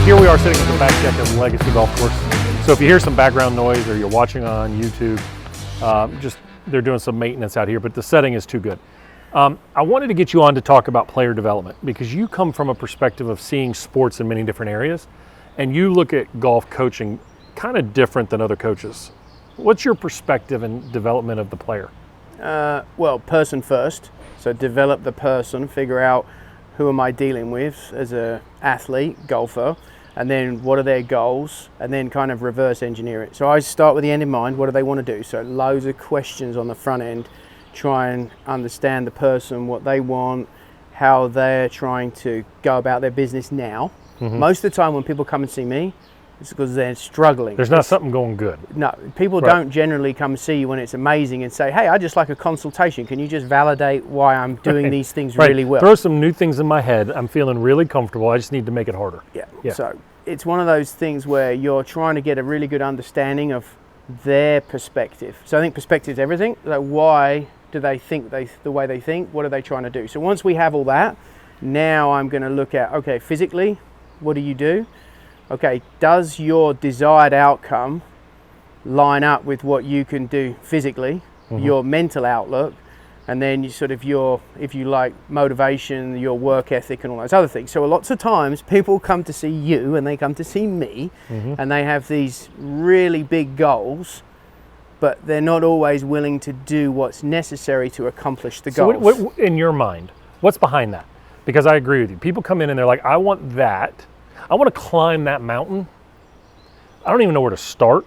Here we are sitting at the back deck of Legacy Golf Course. So if you hear some background noise or you're watching on YouTube, they're doing some maintenance out here, but the setting is too good. I wanted to get you on to talk about player development because you come from a perspective of seeing sports in many different areas, and you look at golf coaching kind of different than other coaches. What's your perspective in development of the player? Well, person first. So develop the person, figure out who am I dealing with as an athlete, golfer, and then what are their goals, and then kind of reverse engineer it. So I start with the end in mind. What do they want to do? So loads of questions on the front end, try and understand the person, what they want, how they're trying to go about their business now. Mm-hmm. Most of the time when people come and see me, it's because they're struggling. There's not something going good. No, people don't generally come see you when it's amazing and say, hey, I just like a consultation. Can you just validate why I'm doing these things really well? Throw some new things in my head. I'm feeling really comfortable. I just need to make it harder. Yeah. So it's one of those things where you're trying to get a really good understanding of their perspective. So I think perspective is everything. Like, why do they think the way they think? What are they trying to do? So once we have all that, now I'm going to look at, okay, physically, what do you do? Okay, does your desired outcome line up with what you can do physically, your mental outlook, and then you sort of your, if you like, motivation, your work ethic and all those other things. So lots of times people come to see you and they come to see me and they have these really big goals, but they're not always willing to do what's necessary to accomplish the goals. So what, in your mind, what's behind that? Because I agree with you. People come in and they're like, I want that. I want to climb that mountain. I don't even know where to start.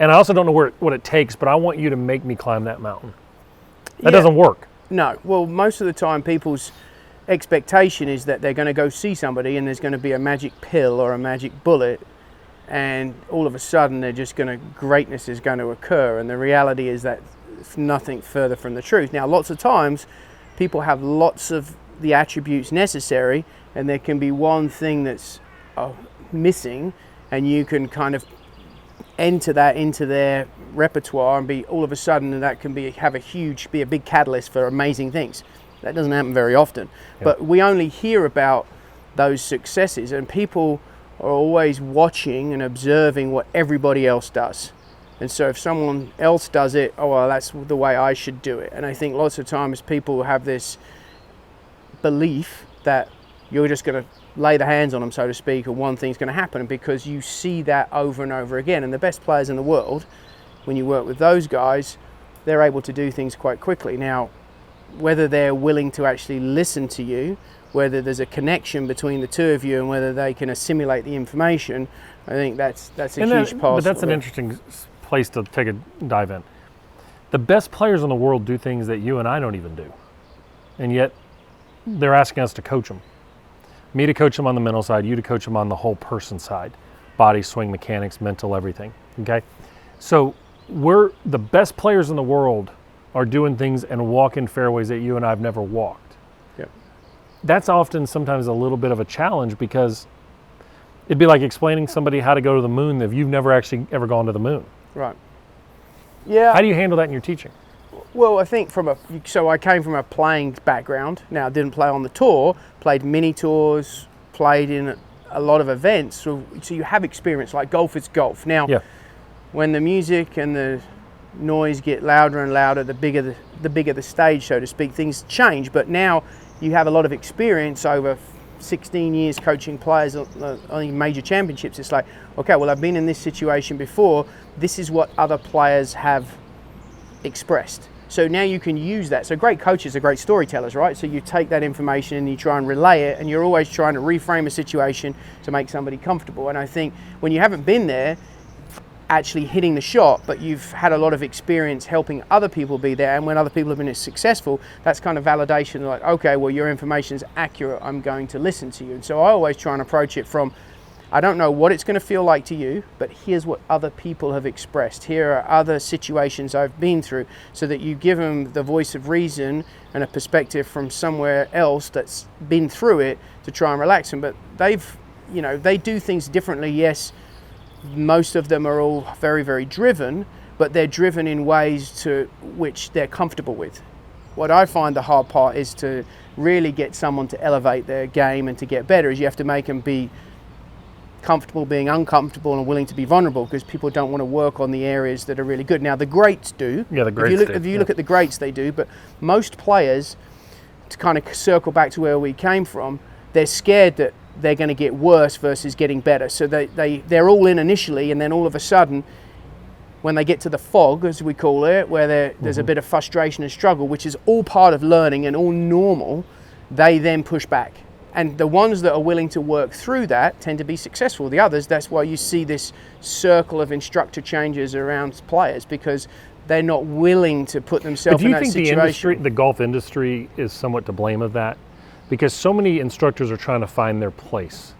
And I also don't know what it takes, but I want you to make me climb that mountain. That doesn't work. No. Well, most of the time people's expectation is that they're going to go see somebody and there's going to be a magic pill or a magic bullet, and all of a sudden greatness is going to occur. And the reality is that it's nothing further from the truth. Now, lots of times people have lots of the attributes necessary, and there can be one thing that's missing, and you can kind of enter that into their repertoire and be all of a sudden that can be a big catalyst for amazing things. That doesn't happen very often. But we only hear about those successes, and people are always watching and observing what everybody else does. And so if someone else does it, oh well, that's the way I should do it. And I think lots of times people have this belief that you're just going to lay the hands on them, so to speak, or one thing's going to happen, because you see that over and over again. And the best players in the world, when you work with those guys, they're able to do things quite quickly. Now, whether they're willing to actually listen to you, whether there's a connection between the two of you, and whether they can assimilate the information, I think that's a huge part. But that's an interesting place to take a dive in. The best players in the world do things that you and I don't even do. And yet they're asking us to coach them. Me to coach them on the mental side, you to coach them on the whole person side. Body, swing, mechanics, mental, everything, okay? So the best players in the world are doing things and walking fairways that you and I have never walked. Yeah. That's often sometimes a little bit of a challenge, because it'd be like explaining somebody how to go to the moon if you've never actually ever gone to the moon. Right. Yeah. How do you handle that in your teaching? Well, I think I came from a playing background. Now, I didn't play on the tour, played mini tours, played in a lot of events. So you have experience. Like golf is golf. Now, when the music and the noise get louder and louder, the bigger the stage, so to speak, things change. But now you have a lot of experience over 16 years coaching players on major championships. It's like, okay, well, I've been in this situation before. This is what other players have expressed. So now you can use that. So great coaches are great storytellers, right? So you take that information and you try and relay it, and you're always trying to reframe a situation to make somebody comfortable. And I think when you haven't been there actually hitting the shot, but you've had a lot of experience helping other people be there, and when other people have been successful, that's kind of validation, like, okay, well, your information is accurate, I'm going to listen to you. And so I always try and approach it from, I don't know what it's going to feel like to you, but here's what other people have expressed. Here are other situations I've been through, so that you give them the voice of reason and a perspective from somewhere else that's been through it to try and relax them. But they do things differently. Yes, most of them are all very, very driven, but they're driven in ways to which they're comfortable with. What I find the hard part is to really get someone to elevate their game and to get better, is you have to make them be comfortable being uncomfortable and willing to be vulnerable, because people don't want to work on the areas that are really good. Now the greats do. Yeah, the greats If you look at the greats, they do. But most players, to kind of circle back to where we came from, they're scared that they're going to get worse versus getting better. So they're all in initially, and then all of a sudden, when they get to the fog, as we call it, where there's a bit of frustration and struggle, which is all part of learning and all normal, they then push back. And the ones that are willing to work through that tend to be successful. The others, that's why you see this circle of instructor changes around players, because they're not willing to put themselves in that situation. Do you think the golf industry is somewhat to blame of that? Because so many instructors are trying to find their place.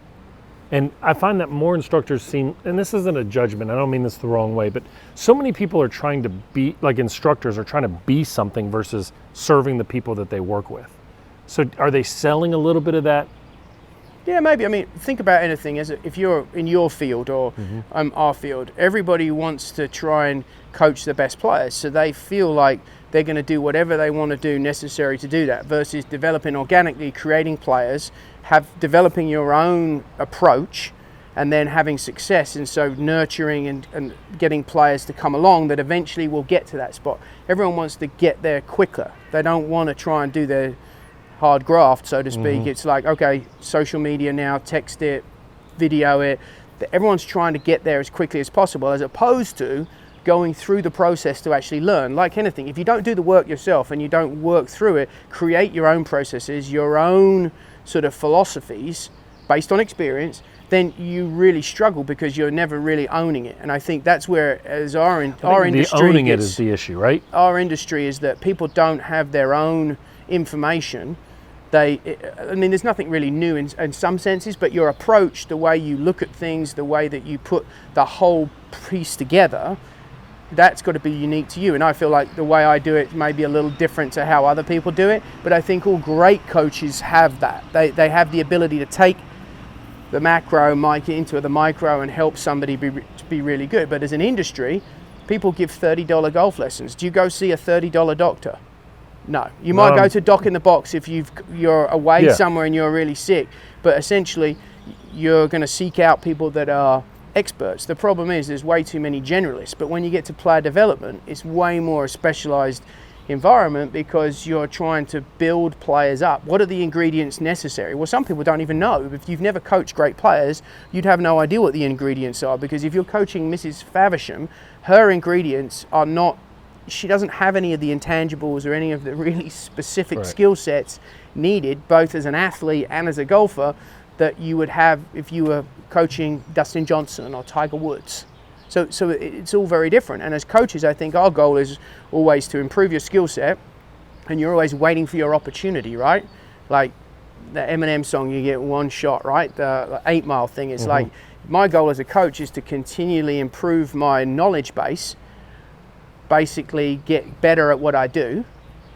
And I find that more instructors seem, and this isn't a judgment, I don't mean this the wrong way, but so many people are trying to be, like instructors are trying to be something versus serving the people that they work with. So are they selling a little bit of that? Yeah, maybe. I mean, think about anything. If you're in your field or our field, everybody wants to try and coach the best players. So they feel like they're going to do whatever they want to do necessary to do that, versus developing organically, creating players, developing your own approach, and then having success. And so nurturing and getting players to come along that eventually will get to that spot. Everyone wants to get there quicker. They don't want to try and do their hard graft, so to speak. It's like, okay, social media now, text it, video it. Everyone's trying to get there as quickly as possible, as opposed to going through the process to actually learn. Like anything, if you don't do the work yourself and you don't work through it, create your own processes, your own sort of philosophies based on experience, then you really struggle because you're never really owning it. And I think that's where, as our industry, owning it is the issue, right? Our industry is that people don't have their own information. I mean, there's nothing really new in some senses, but your approach, the way you look at things, the way that you put the whole piece together, that's got to be unique to you. And I feel like the way I do it may be a little different to how other people do it, but I think all great coaches have that. They have the ability to take the macro, mic into the micro, and help somebody be really good. But as an industry, people give $30 golf lessons. Do you go see a $30 doctor? No. You might go to Doc in the Box if you're away somewhere and you're really sick, but essentially you're going to seek out people that are experts. The problem is there's way too many generalists, but when you get to player development, it's way more a specialized environment, because you're trying to build players up. What are the ingredients necessary? Well, some people don't even know. If you've never coached great players, you'd have no idea what the ingredients are, because if you're coaching Mrs. Faversham, her ingredients are not, she doesn't have any of the intangibles or any of the really specific skill sets needed, both as an athlete and as a golfer, that you would have if you were coaching Dustin Johnson or Tiger Woods. So it's all very different. And as coaches, I think our goal is always to improve your skill set, and you're always waiting for your opportunity, right? Like the Eminem song, you get one shot, right? The 8 Mile thing is like, my goal as a coach is to continually improve my knowledge base, basically get better at what I do.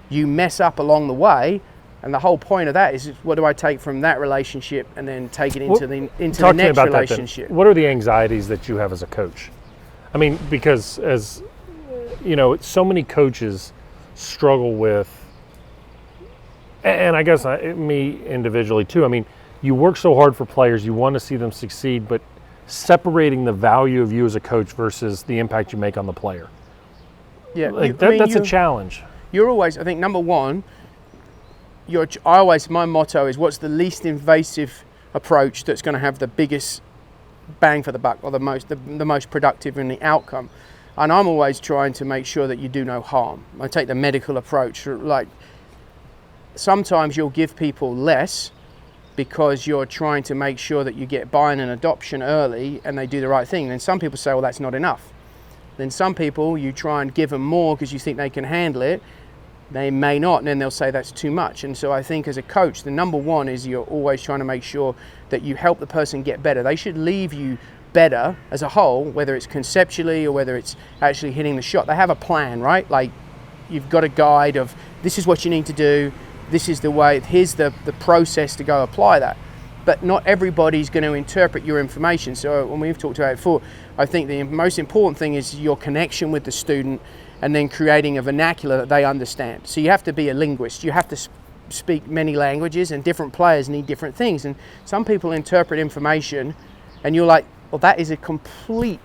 You mess up along the way, and the whole point of that is, what do I take from that relationship and then take it into the next relationship? What are the anxieties that you have as a coach? I mean, because as you know, so many coaches struggle with, and I guess me individually too. I mean, you work so hard for players, you want to see them succeed, but separating the value of you as a coach versus the impact you make on the player. Yeah, that's a challenge. You're always, I think, number one, my motto is, what's the least invasive approach that's going to have the biggest bang for the buck, or the most productive in the outcome? And I'm always trying to make sure that you do no harm. I take the medical approach. Like, sometimes you'll give people less because you're trying to make sure that you get buy-in and adoption early and they do the right thing. Then some people say, well, that's not enough. Then some people, you try and give them more because you think they can handle it. They may not, and then they'll say that's too much. And so I think as a coach, the number one is you're always trying to make sure that you help the person get better. They should leave you better as a whole, whether it's conceptually or whether it's actually hitting the shot. They have a plan, right? Like, you've got a guide of, this is what you need to do, this is the way, here's the process to go apply that. But not everybody's going to interpret your information. So when we've talked about it before, I think the most important thing is your connection with the student, and then creating a vernacular that they understand. So you have to be a linguist. You have to speak many languages, and different players need different things. And some people interpret information And you're like, well, that is a complete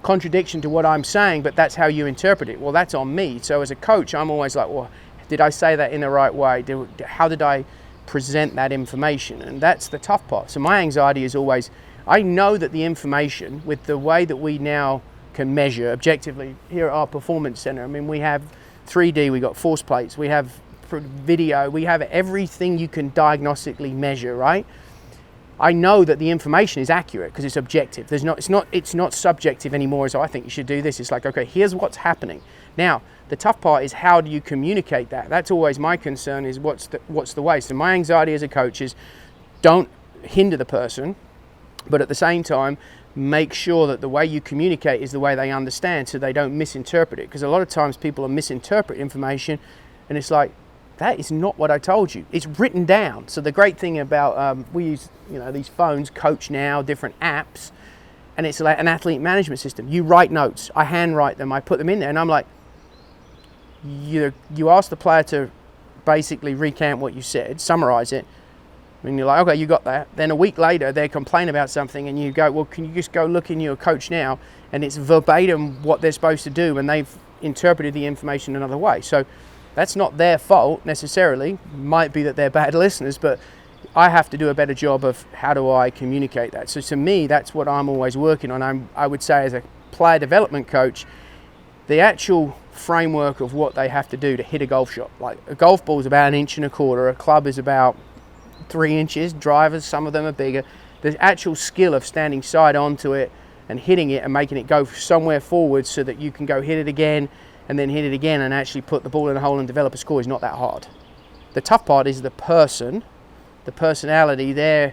contradiction to what I'm saying, but that's how you interpret it. Well, that's on me. So as a coach, I'm always like, well, did I say that in the right way? How did I present that information? And that's the tough part. So my anxiety is always, I know that the information, with the way that we now can measure objectively here at our performance center, I mean, we have 3D, we got force plates, we have video, we have everything you can diagnostically measure, right? I know that the information is accurate because it's objective. It's not subjective anymore as I think you should do this. It's like, okay, here's what's happening. Now, the tough part is how do you communicate that? That's always my concern, is what's the way. So my anxiety as a coach is, don't hinder the person, but at the same time, make sure that the way you communicate is the way they understand, so they don't misinterpret it. Because a lot of times people misinterpret information, and it's like, that is not what I told you. It's written down. So the great thing about, we use these phones, Coach Now, different apps, and it's like an athlete management system. You write notes, I handwrite them, I put them in there, and I'm like, you ask the player to basically recount what you said, summarize it, and you're like, okay, you got that. Then a week later, they complain about something, and you go, well, can you just go look in your Coach Now, and it's verbatim what they're supposed to do, and they've interpreted the information another way. So that's not their fault necessarily. Might be that they're bad listeners, but I have to do a better job of how do I communicate that. So to me, that's what I'm always working on. I would say as a player development coach, the actual framework of what they have to do to hit a golf shot. Like a golf ball is about 1.25 inches, a club is about 3 inches, drivers, some of them are bigger. The actual skill of standing side onto it and hitting it and making it go somewhere forward so that you can go hit it again and then hit it again and actually put the ball in the hole and develop a score is not that hard. The tough part is the person, the personality, their,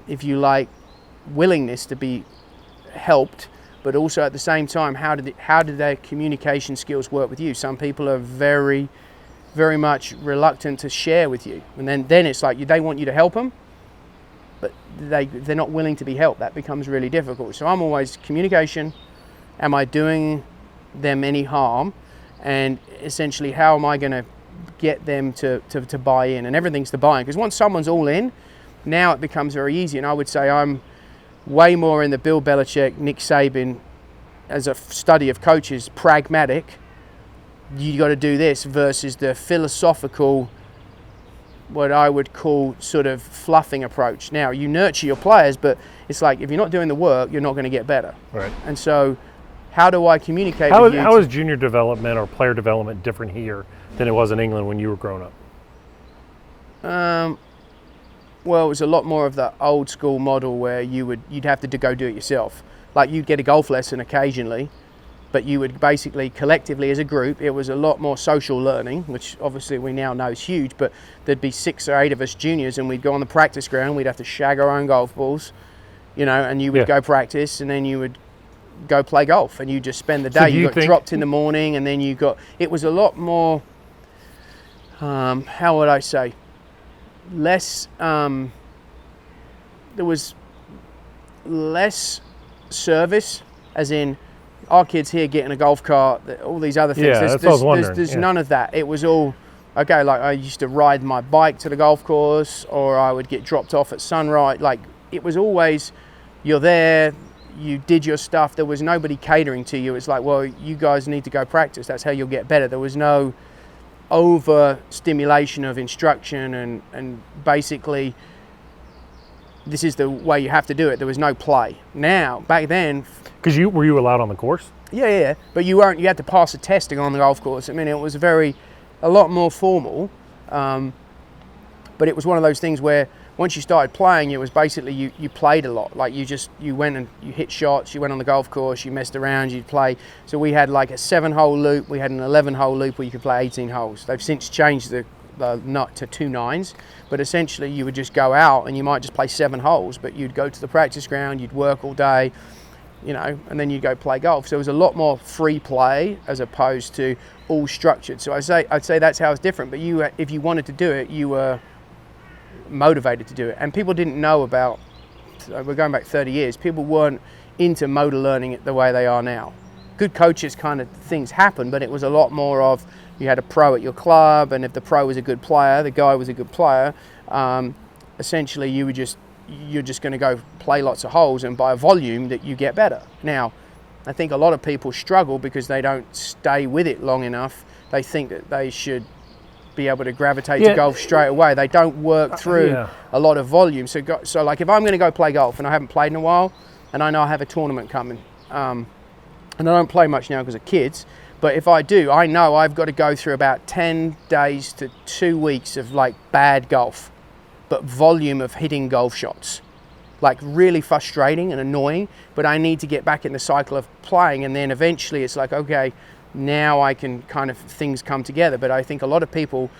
if you like, willingness to be helped, but also at the same time, how do their communication skills work with you? Some people are very, very much reluctant to share with you, and then it's like they want you to help them, but they're not willing to be helped. That becomes really difficult. So I'm always communication. Am I doing them any harm? And essentially, how am I going to get them to buy in? And everything's to buy in, because once someone's all in, now it becomes very easy. And I would say I'm way more in the Bill Belichick, Nick Saban, as a study of coaches, pragmatic. You got to do this versus the philosophical, what I would call sort of fluffing approach. Now, you nurture your players, but it's like if you're not doing the work, you're not going to get better. Right. And so, how do I communicate with you? How is junior development or player development different here than it was in England when you were growing up? Well, it was a lot more of the old school model where you'd have to go do it yourself. Like you'd get a golf lesson occasionally, but you would basically collectively as a group, it was a lot more social learning, which obviously we now know is huge, but there'd be 6 or 8 of us juniors and we'd go on the practice ground, we'd have to shag our own golf balls, and you would go practice and then you would go play golf and you just spend the day. So you got dropped in the morning and then it was a lot more, how would I say, less, there was less service, as in our kids here getting a golf cart, all these other things. Yeah, that's what I was wondering. There's none of that. It was all, okay, like I used to ride my bike to the golf course, or I would get dropped off at sunrise. Like it was always, you're there, you did your stuff. There was nobody catering to you. It's like, well, you guys need to go practice. That's how you'll get better. There was no over-stimulation of instruction and basically this is the way you have to do it. There was no play. Now, back then... Because were you allowed on the course? Yeah, but you weren't. You had to pass a testing on the golf course. I mean, it was a lot more formal, but it was one of those things where once you started playing, it was basically you played a lot. Like you went and you hit shots, you went on the golf course, you messed around, you'd play. So we had like a 7-hole loop, we had an 11-hole loop where you could play 18 holes. They've since changed the nut to 2 9s, but essentially you would just go out and you might just play 7 holes, but you'd go to the practice ground, you'd work all day, and then you'd go play golf. So it was a lot more free play as opposed to all structured. So I'd say that's how it's different. But if you wanted to do it, you were motivated to do it. And people didn't know about, we're going back 30 years, people weren't into motor learning it the way they are now. Good coaches kind of things happen, but it was a lot more of, you had a pro at your club, and if the pro was a good player, the guy was a good player, essentially you're just going to go play lots of holes, and by volume that you get better. Now, I think a lot of people struggle because they don't stay with it long enough. They think that they should be able to gravitate to golf straight away. They don't work through a lot of volume. So like if I'm going to go play golf and I haven't played in a while, and I know I have a tournament coming, and I don't play much now because of kids, but if I do, I know I've got to go through about 10 days to 2 weeks of like bad golf, but volume of hitting golf shots. Like really frustrating and annoying, but I need to get back in the cycle of playing, and then eventually it's like, okay, now I can kind of, things come together. But I think a lot of people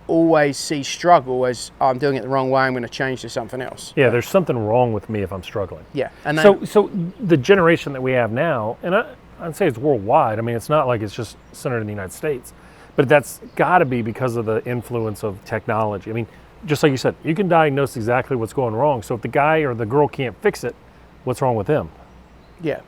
always see struggle as, oh, I'm doing it the wrong way, I'm going to change to something else. Yeah, there's something wrong with me if I'm struggling. Yeah. And then, so the generation that we have now, and I'd say it's worldwide. I mean, it's not like it's just centered in the United States, but that's got to be because of the influence of technology. I mean, just like you said, you can diagnose exactly what's going wrong. So if the guy or the girl can't fix it, what's wrong with them? Yeah.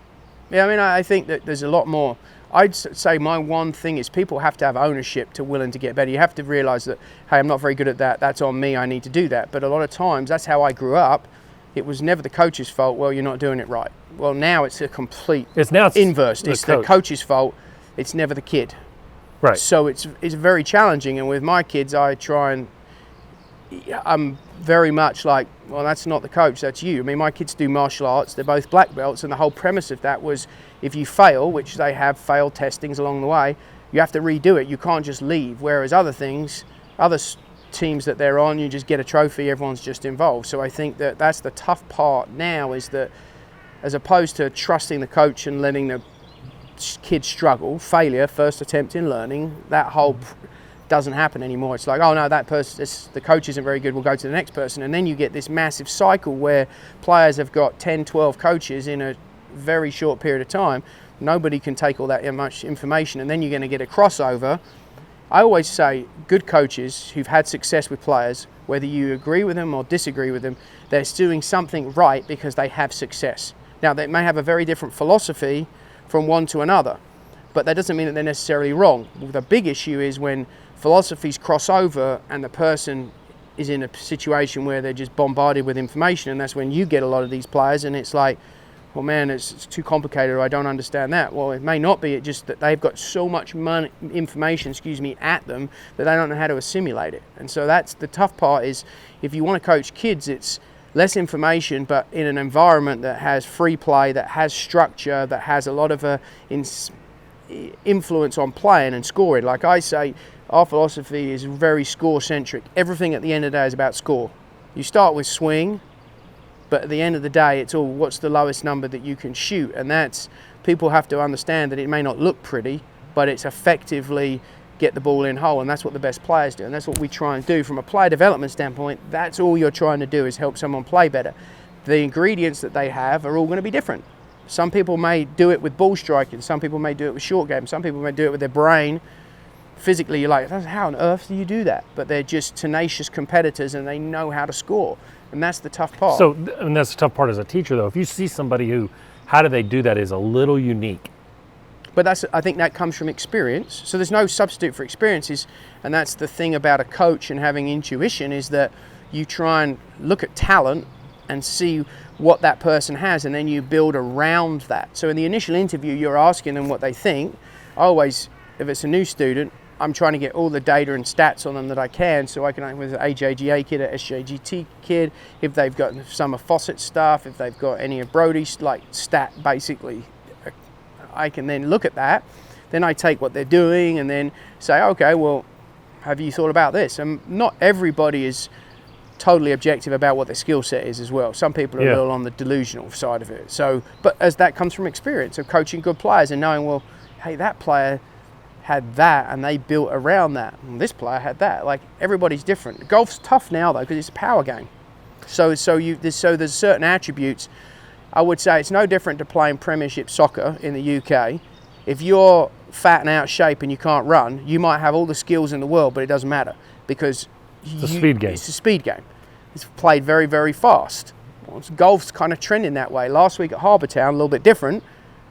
I mean, I think that there's a lot more. I'd say my one thing is people have to have ownership to willing to get better. You have to realize that, hey, I'm not very good at that. That's on me. I need to do that. But a lot of times, that's how I grew up. It was never the coach's fault. Well, you're not doing it right. Well, now it's a complete inverse. It's the coach's fault. It's never the kid. Right. So it's very challenging. And with my kids, I try and I'm very much like, well, that's not the coach, that's you. I mean, my kids do martial arts, they're both black belts, and the whole premise of that was if you fail, which they have failed testings along the way, you have to redo it. You can't just leave. Whereas other things, other teams that they're on, you just get a trophy, everyone's just involved. So I think that that's the tough part now, is that as opposed to trusting the coach and letting the kid struggle, failure, first attempt in learning, that whole doesn't happen anymore. It's like, oh no, that person, the coach isn't very good, we'll go to the next person. And then you get this massive cycle where players have got 10, 12 coaches in a very short period of time. Nobody can take all that much information, and then you're going to get a crossover. I always say good coaches who've had success with players, whether you agree with them or disagree with them, they're doing something right because they have success. Now, they may have a very different philosophy from one to another, but that doesn't mean that they're necessarily wrong. The big issue is when philosophies cross over and the person is in a situation where they're just bombarded with information, and that's when you get a lot of these players, and it's like, well, man, it's too complicated, or I don't understand that. Well, it may not be, it's just that they've got so much information at them that they don't know how to assimilate it. And so that's the tough part, is if you want to coach kids, it's less information, but in an environment that has free play, that has structure, that has a lot of influence on playing and scoring. Like I say, our philosophy is very score-centric. Everything at the end of the day is about score. You start with swing, but at the end of the day, it's all what's the lowest number that you can shoot. And that's, people have to understand that it may not look pretty, but it's effectively get the ball in hole, and that's what the best players do. And that's what we try and do from a player development standpoint. That's all you're trying to do, is help someone play better. The ingredients that they have are all going to be different. Some people may do it with ball striking, some people may do it with short game, some people may do it with their brain. Physically, you're like, how on earth do you do that? But they're just tenacious competitors, and they know how to score. And that's the tough part. So, and that's the tough part as a teacher, though. If you see somebody who, how do they do that, is a little unique. But I think that comes from experience. So there's no substitute for experiences. And that's the thing about a coach and having intuition, is that you try and look at talent and see what that person has, and then you build around that. So in the initial interview, you're asking them what they think. I always, if it's a new student, I'm trying to get all the data and stats on them that I can, so I can, with an AJGA kid, an SJGT kid, if they've got some of Fawcett's stuff, if they've got any of Brody's, like stat basically, I can then look at that. Then I take what they're doing and then say, okay, well, have you thought about this? And not everybody is totally objective about what their skill set is as well. Some people are a little on the delusional side of it. So, but as that comes from experience of coaching good players and knowing, well, hey, that player had that and they built around that, and this player had that. Like, everybody's different. Golf's tough now though, because it's a power game. So there's certain attributes. I would say it's no different to playing Premiership soccer in the UK. If you're fat and out of shape and you can't run, you might have all the skills in the world, but it doesn't matter, because it's a speed game. It's a speed game. It's played very, very fast. Well, golf's kind of trending that way. Last week at Harbour Town, a little bit different,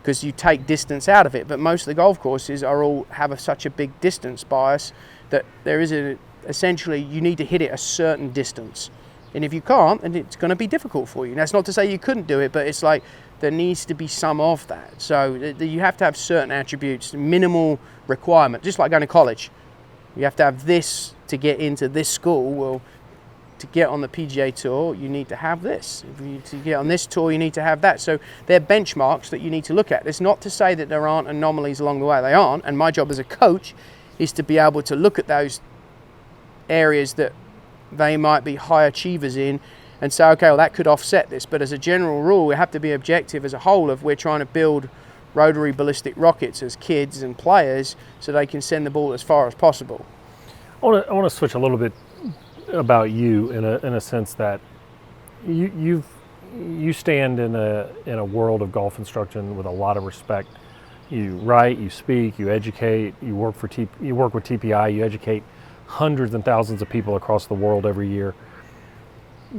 because you take distance out of it, but most of the golf courses have such a big distance bias that there is essentially you need to hit it a certain distance. And if you can't, then it's going to be difficult for you. That's not to say you couldn't do it, but it's like there needs to be some of that. So you have to have certain attributes, minimal requirement, just like going to college. You have to have this to get into this school. Well, to get on the PGA Tour, you need to have this. To get on this tour, you need to have that. So they're benchmarks that you need to look at. It's not to say that there aren't anomalies along the way. They aren't. And my job as a coach is to be able to look at those areas that they might be high achievers in and say, okay, well, that could offset this. But as a general rule, we have to be objective as a whole if we're trying to build rotary ballistic rockets as kids and players so they can send the ball as far as possible. I want to switch a little bit about you in a sense that you stand in a world of golf instruction with a lot of respect. You write, you speak, you educate, you work with TPI, you educate hundreds and thousands of people across the world every year.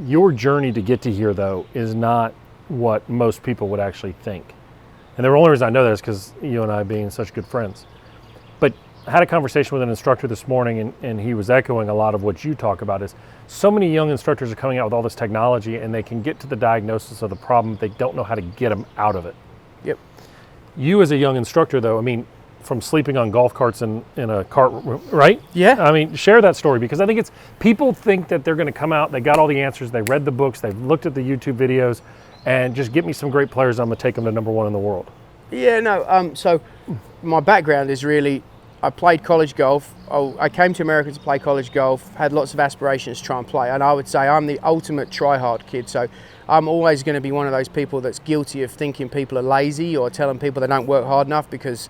Your journey to get to here, though, is not what most people would actually think. And the only reason I know that is because you and I being such good friends. But I had a conversation with an instructor this morning, and he was echoing a lot of what you talk about. Is so many young instructors are coming out with all this technology, and they can get to the diagnosis of the problem. They don't know how to get them out of it. Yep. You as a young instructor, though, I mean, from sleeping on golf carts in a cart, right? Yeah. I mean, share that story, because I think it's, people think that they're going to come out, they got all the answers, they read the books, they've looked at the YouTube videos, and just get me some great players, I'm going to take them to #1 in the world. Yeah, no, so my background is really, I played college golf. I came to America to play college golf, had lots of aspirations to try and play, and I would say I'm the ultimate try-hard kid, so I'm always going to be one of those people that's guilty of thinking people are lazy or telling people they don't work hard enough, because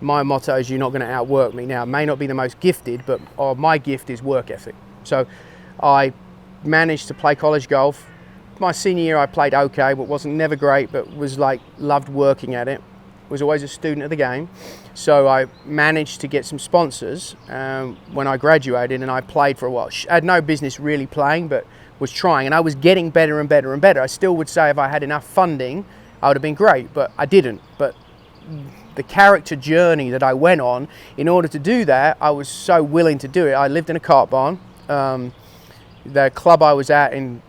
my motto is you're not going to outwork me. Now, it may not be the most gifted, but my gift is work ethic. So I managed to play college golf. My senior year I played okay, but wasn't never great, but was like, loved working at it. Was always a student of the game. So I managed to get some sponsors when I graduated, and I played for a while. I had no business really playing, but was trying, and I was getting better and better and better. I still would say if I had enough funding, I would have been great, but I didn't. But the character journey that I went on, in order to do that, I was so willing to do it. I lived in a cart barn. The club I was at in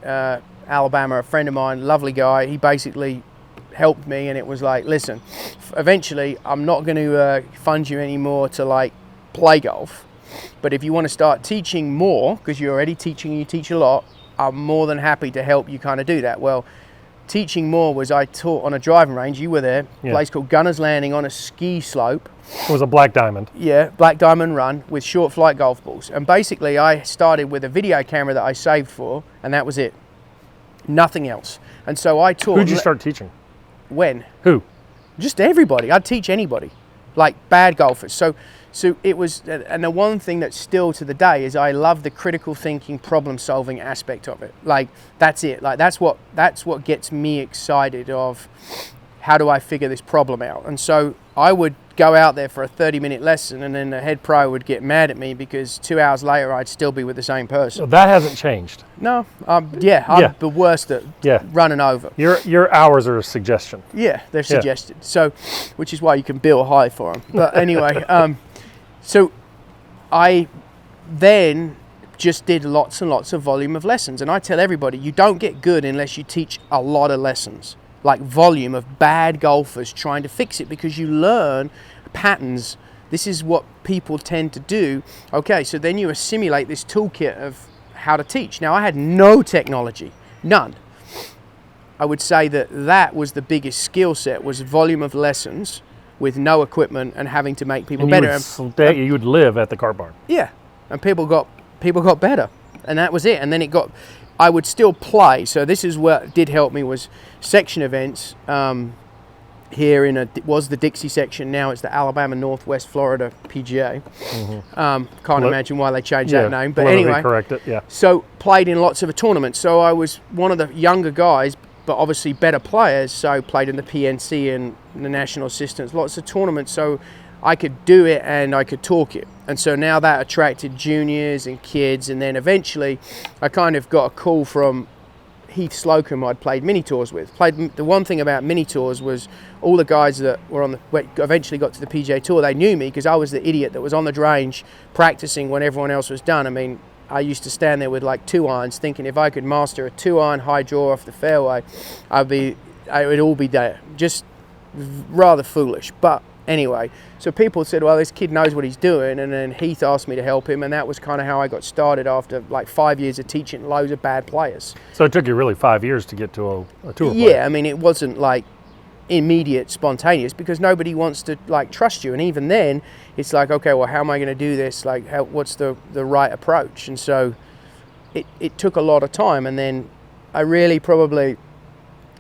Alabama, a friend of mine, lovely guy, he basically helped me, and it was like, listen, eventually I'm not going to fund you anymore to like play golf, but if you want to start teaching more, because you're already teaching, you teach a lot, I'm more than happy to help you kind of do that. Well, teaching more was, I taught on a driving range, you were there, a place called Gunner's Landing on a ski slope. It was a black diamond. Yeah, black diamond run with short flight golf balls. And basically I started with a video camera that I saved for, and that was it. Nothing else. And so I taught... Who'd you start teaching? When? Who? Just everybody. I'd teach anybody, like bad golfers. So it was, and the one thing that's still to the day is I love the critical thinking, problem solving aspect of it. Like that's it. Like that's what gets me excited of how do I figure this problem out. And so I would go out there for a 30-minute lesson, and then the head pro would get mad at me because 2 hours later I'd still be with the same person. So that hasn't changed. No, I'm the worst at running over. Your hours are a suggestion. Yeah, they're suggested. So, which is why you can bill high for them. But anyway, so I then just did lots and lots of volume of lessons, and I tell everybody you don't get good unless you teach a lot of lessons. Like volume of bad golfers trying to fix it, because you learn patterns. This is what people tend to do. Okay, so then you assimilate this toolkit of how to teach. Now, I had no technology, none. I would say that was the biggest skill set, was volume of lessons with no equipment and having to make people better. You would live at the cart barn. Yeah, and people got better, and that was it. And then I would still play. So this is what did help me, was section events here was the Dixie section. Now it's the Alabama Northwest Florida PGA. Mm-hmm. Can't imagine why they changed that name. But anyway, correct it, yeah. So played in lots of tournaments. So I was one of the younger guys, but obviously better players. So played in the PNC and the National Assistants, lots of tournaments. So I could do it and I could talk it. And so now that attracted juniors and kids. And then eventually I kind of got a call from Heath Slocum, I'd played mini tours with. The one thing about mini tours was all the guys that were eventually got to the PGA Tour, they knew me because I was the idiot that was on the range practicing when everyone else was done. I mean, I used to stand there with like 2 irons thinking if I could master a 2-iron high draw off the fairway, it would all be there. Just rather foolish. But anyway, so people said, well, this kid knows what he's doing. And then Heath asked me to help him. And that was kind of how I got started after like 5 years of teaching loads of bad players. So it took you really 5 years to get to a tour player. Yeah, I mean, it wasn't like immediate spontaneous because nobody wants to like trust you, and even then it's like, okay, well, how am I going to do this, like what's the right approach? And so it took a lot of time, and then I really probably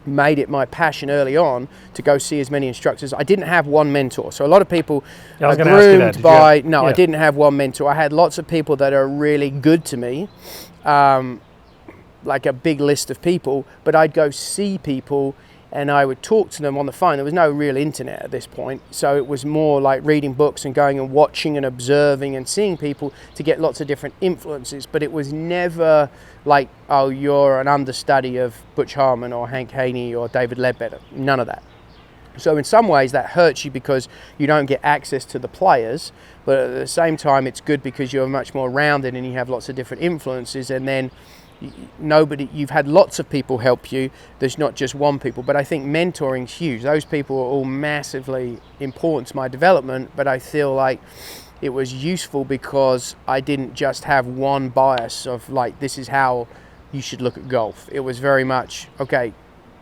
made it my passion early on to go see as many instructors. I didn't have one mentor, so a lot of people are groomed by I didn't have one mentor. I had lots of people that are really good to me, like a big list of people, but I'd go see people and I would talk to them on the phone. There was no real internet at this point, so it was more like reading books and going and watching and observing and seeing people to get lots of different influences. But it was never like, oh, you're an understudy of Butch Harmon or Hank Haney or David Ledbetter. None of that. So in some ways that hurts you because you don't get access to the players, but at the same time it's good because you're much more rounded and you have lots of different influences, and then you've had lots of people help you. There's not just one people, but I think mentoring's huge. Those people are all massively important to my development, but I feel like it was useful because I didn't just have one bias of like, this is how you should look at golf. It was very much, okay,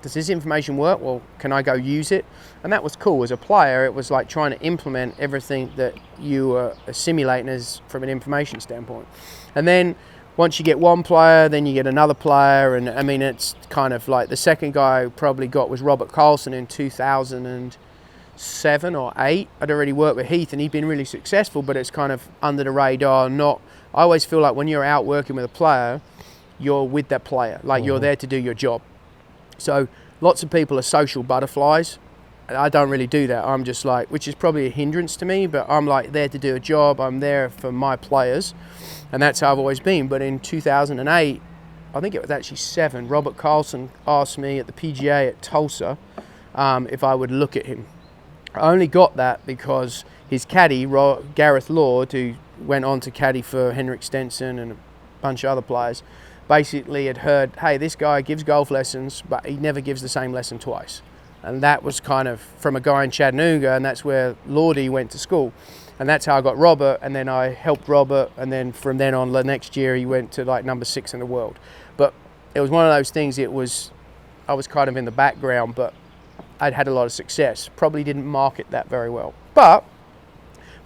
does this information work? Well, can I go use it? And that was cool. As a player, it was like trying to implement everything that you were assimilating as from an information standpoint. And then once you get one player, then you get another player, and I mean, it's kind of like the second guy I probably got was Robert Karlsson in 2007 or 8. I'd already worked with Heath, and he'd been really successful, but it's kind of under the radar. I always feel like when you're out working with a player, you're with that player, like you're there to do your job. So lots of people are social butterflies. I don't really do that. I'm just like, which is probably a hindrance to me, but I'm like there to do a job. I'm there for my players, and that's how I've always been. But in 2008, I think it was actually 7, Robert Karlsson asked me at the PGA at Tulsa if I would look at him. I only got that because his caddy, Gareth Lord, who went on to caddy for Henrik Stenson and a bunch of other players, basically had heard, hey, this guy gives golf lessons, but he never gives the same lesson twice. And that was kind of from a guy in Chattanooga, and that's where Lordy went to school. And that's how I got Robert, and then I helped Robert, and then from then on, the next year, he went to like number 6 in the world. But it was one of those things, I was kind of in the background, but I'd had a lot of success. Probably didn't market that very well. But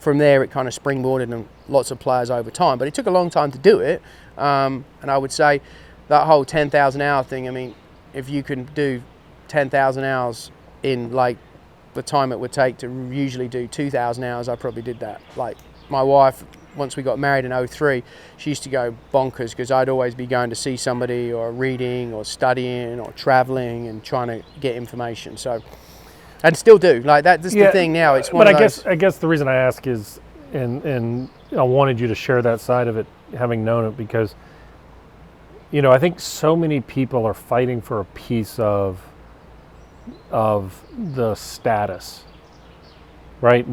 from there, it kind of springboarded and lots of players over time. But it took a long time to do it. And I would say that whole 10,000 hour thing, I mean, if you can do 10,000 hours in like the time it would take to usually do 2,000 hours, I probably did that. Like my wife, once we got married in 2003, she used to go bonkers because I'd always be going to see somebody or reading or studying or traveling and trying to get information. So, and still do. Like that's the thing now. It's one. But I guess the reason I ask is, and I wanted you to share that side of it, having known it, because I think so many people are fighting for a piece of the status, right?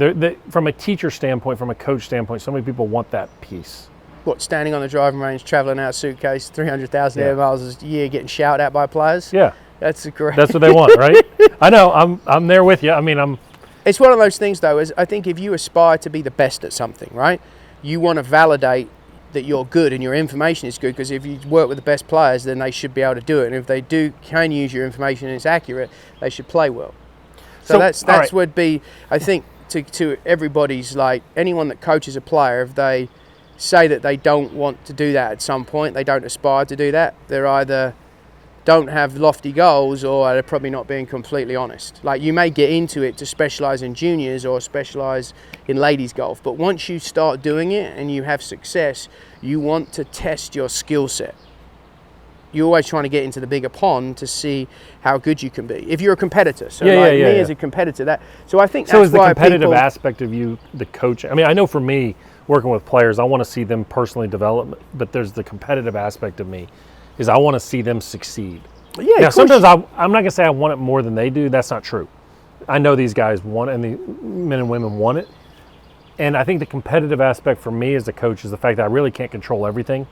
From a teacher standpoint, from a coach standpoint, so many people want that piece. What, standing on the driving range, traveling out a suitcase, 300,000 air miles a year, getting shouted at by players? Yeah. That's great. That's what they want, right? I know, I'm there with you. I mean, It's one of those things, though, is I think if you aspire to be the best at something, right, you want to validate that you're good and your information is good, because if you work with the best players, then they should be able to do it. And if they can use your information and it's accurate, they should play well. So that's right. Would be, I think, to everybody's, like, anyone that coaches a player, if they say that they don't want to do that at some point, they don't aspire to do that, they're either don't have lofty goals or they're probably not being completely honest. Like, you may get into it to specialise in juniors or specialise in ladies golf, but once you start doing it and you have success, you want to test your skill set. You're always trying to get into the bigger pond to see how good you can be. If you're a competitor, so as a competitor, so I think that's why is the competitive aspect of you, the coach. I mean, I know for me, working with players, I want to see them personally develop, but there's the competitive aspect of me. Is I want to see them succeed. Yeah. Now, sometimes I'm not going to say I want it more than they do. That's not true. I know these guys want it, and the men and women want it. And I think the competitive aspect for me as a coach is the fact that I really can't control everything.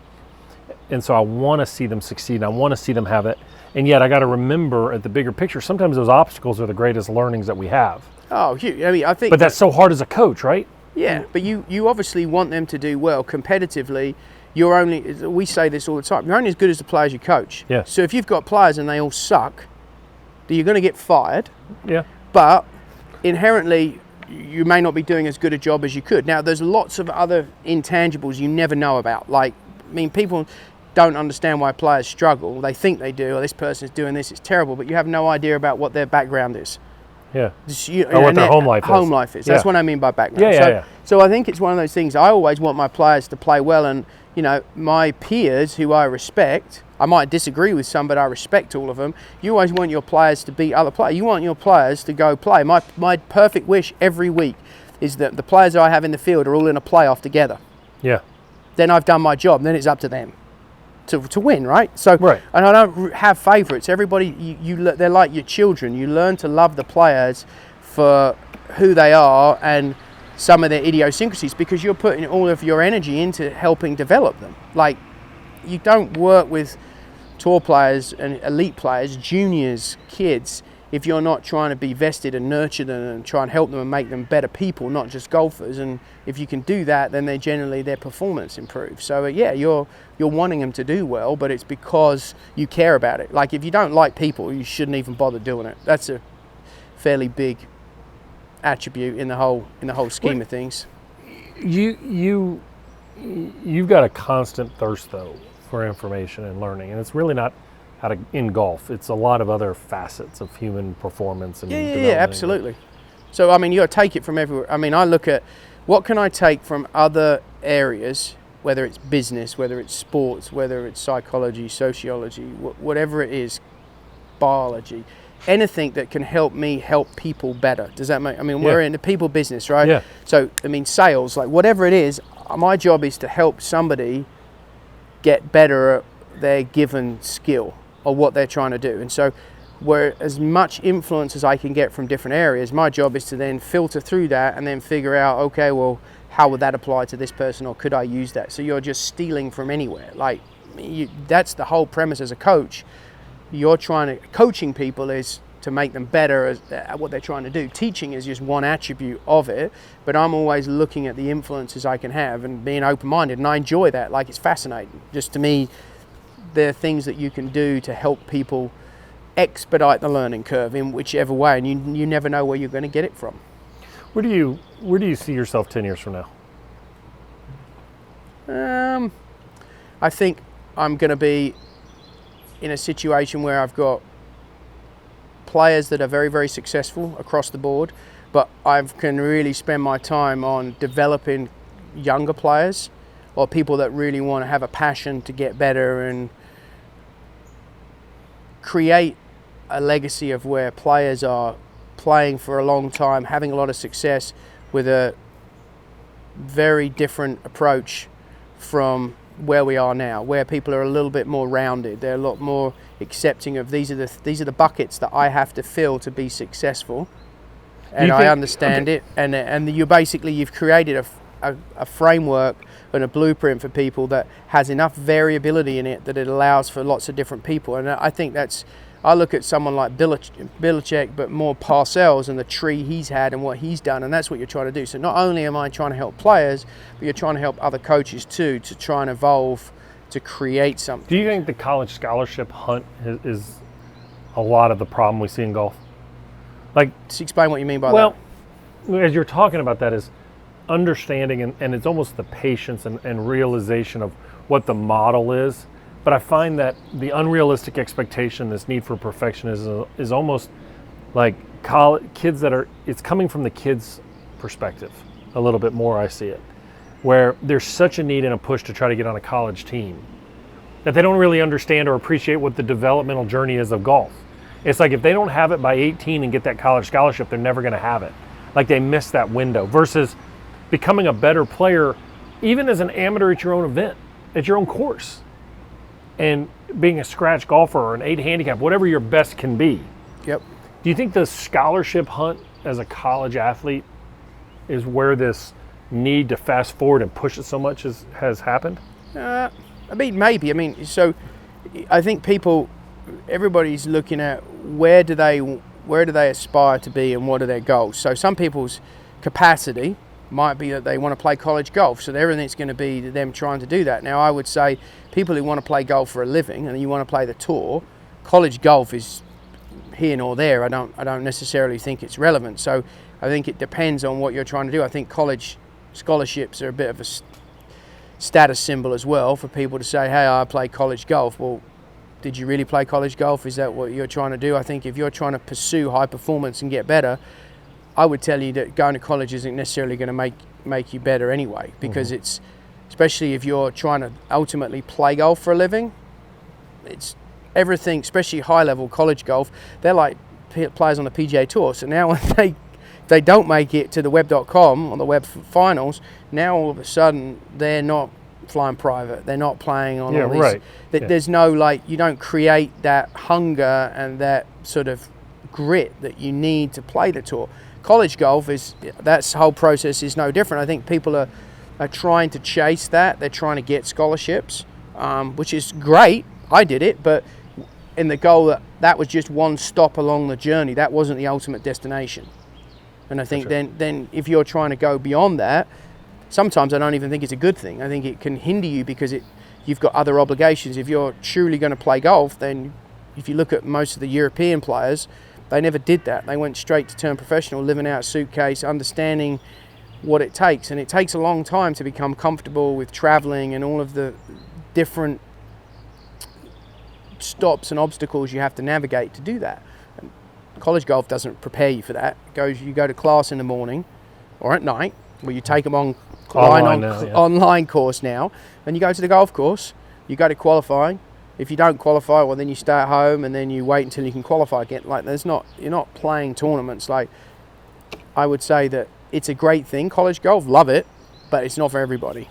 And so I want to see them succeed. And I want to see them have it. And yet I got to remember at the bigger picture, sometimes those obstacles are the greatest learnings that we have. Oh, I mean, I think. But that's so hard as a coach, right? Yeah, but you obviously want them to do well competitively. We say this all the time, you're only as good as the players you coach. Yeah. So if you've got players and they all suck, you're going to get fired. Yeah. But inherently, you may not be doing as good a job as you could. Now, there's lots of other intangibles you never know about. Like, I mean, people don't understand why players struggle. They think they do, or this person's doing this, it's terrible, but you have no idea about what their background is. Yeah. Or what their home life is. That's what I mean by background. Yeah. So I think it's one of those things. I always want my players to play well, and my peers who I respect, I might disagree with some, but I respect all of them. You always want your players to beat other players. You want your players to go play. My perfect wish every week is that the players that I have in the field are all in a playoff together. Yeah. Then I've done my job. Then it's up to them to win, right? So, right. And I don't have favourites. Everybody, they're like your children. You learn to love the players for who they are and some of their idiosyncrasies, because you're putting all of your energy into helping develop them. Like, you don't work with tour players and elite players, juniors, kids, if you're not trying to be vested and nurture them and try and help them and make them better people, not just golfers. And if you can do that, then their performance improves. So you're wanting them to do well, but it's because you care about it. Like, if you don't like people, you shouldn't even bother doing it. That's a fairly big attribute in the whole scheme of things. You've got a constant thirst though for information and learning, and it's really not in golf. It's a lot of other facets of human performance and development. Yeah, absolutely. So I mean, you got to take it from everywhere. I mean, I look at what can I take from other areas, whether it's business, whether it's sports, whether it's psychology, sociology, whatever it is, biology, anything that can help me help people better. Does that make? I mean, we're in the people business, right? Yeah. So I mean, sales, like whatever it is, my job is to help somebody get better at their given skill or what they're trying to do. And so where as much influence as I can get from different areas, my job is to then filter through that and then figure out, okay, well, how would that apply to this person, or could I use that? So you're just stealing from anywhere. Like, that's the whole premise as a coach. Coaching people is to make them better at what they're trying to do. Teaching is just one attribute of it, but I'm always looking at the influences I can have and being open-minded, and I enjoy that. Like, it's fascinating. Just to me, there are things that you can do to help people expedite the learning curve in whichever way, and you never know where you're going to get it from. Where do you see yourself 10 years from now? I think I'm going to be in a situation where I've got players that are very, very successful across the board, but I can really spend my time on developing younger players or people that really want to have a passion to get better and create a legacy of where players are playing for a long time, having a lot of success with a very different approach from where we are now, where people are a little bit more rounded. They're a lot more accepting of these are the buckets that I have to fill to be successful, and I understand it. And you've created a framework and a blueprint for people that has enough variability in it that it allows for lots of different people. And I think I look at someone like Belichick, but more Parcells and the tree he's had and what he's done, and that's what you're trying to do. So not only am I trying to help players, but you're trying to help other coaches too, to try and evolve, to create something. Do you think the college scholarship hunt is a lot of the problem we see in golf? Like, just explain what you mean by that. Well, as you're talking about that, is understanding and it's almost the patience and realization of what the model is. But I find that the unrealistic expectation, this need for perfectionism, is almost like kids it's coming from the kids' perspective a little bit more. I see it, where there's such a need and a push to try to get on a college team that they don't really understand or appreciate what the developmental journey is of golf. It's like if they don't have it by 18 and get that college scholarship, they're never going to have it. Like, they miss that window versus becoming a better player, even as an amateur at your own event, at your own course. And being a scratch golfer or an 8 handicap, whatever your best can be. Yep. Do you think the scholarship hunt as a college athlete is where this need to fast forward and push it so much has happened? I mean, maybe. I mean, so I think everybody's looking at where do they aspire to be and what are their goals. So some people's capacity might be that they want to play college golf, so everything's going to be them trying to do that. Now, I would say people who want to play golf for a living and you want to play the tour, college golf is here nor there. I don't necessarily think it's relevant. So I think it depends on what you're trying to do. I think college scholarships are a bit of a status symbol as well for people to say, hey, I play college golf. Well, did you really play college golf? Is that what you're trying to do? I think if you're trying to pursue high performance and get better, I would tell you that going to college isn't necessarily going to make you better anyway, because it's, especially if you're trying to ultimately play golf for a living, it's everything, especially high level college golf, they're like players on the PGA Tour. So now when they don't make it to the web.com or the web finals, now all of a sudden they're not flying private, they're not playing on all these. Right. There's no, you don't create that hunger and that sort of grit that you need to play the tour. College golf that whole process is no different. I think people are trying to chase that. They're trying to get scholarships, which is great. I did it, but in the goal that was just one stop along the journey. That wasn't the ultimate destination. And I think then if you're trying to go beyond that, sometimes I don't even think it's a good thing. I think it can hinder you because you've got other obligations. If you're truly going to play golf, then if you look at most of the European players, they never did that. They went straight to turn professional, living out a suitcase, understanding what it takes. And it takes a long time to become comfortable with traveling and all of the different stops and obstacles you have to navigate to do that. And college golf doesn't prepare you for that. You go to class in the morning or at night, where you take them online course now, and you go to the golf course, you go to qualifying. If you don't qualify, well, then you stay at home and then you wait until you can qualify again. You're not playing tournaments. I would say that it's a great thing. College golf, love it, but it's not for everybody.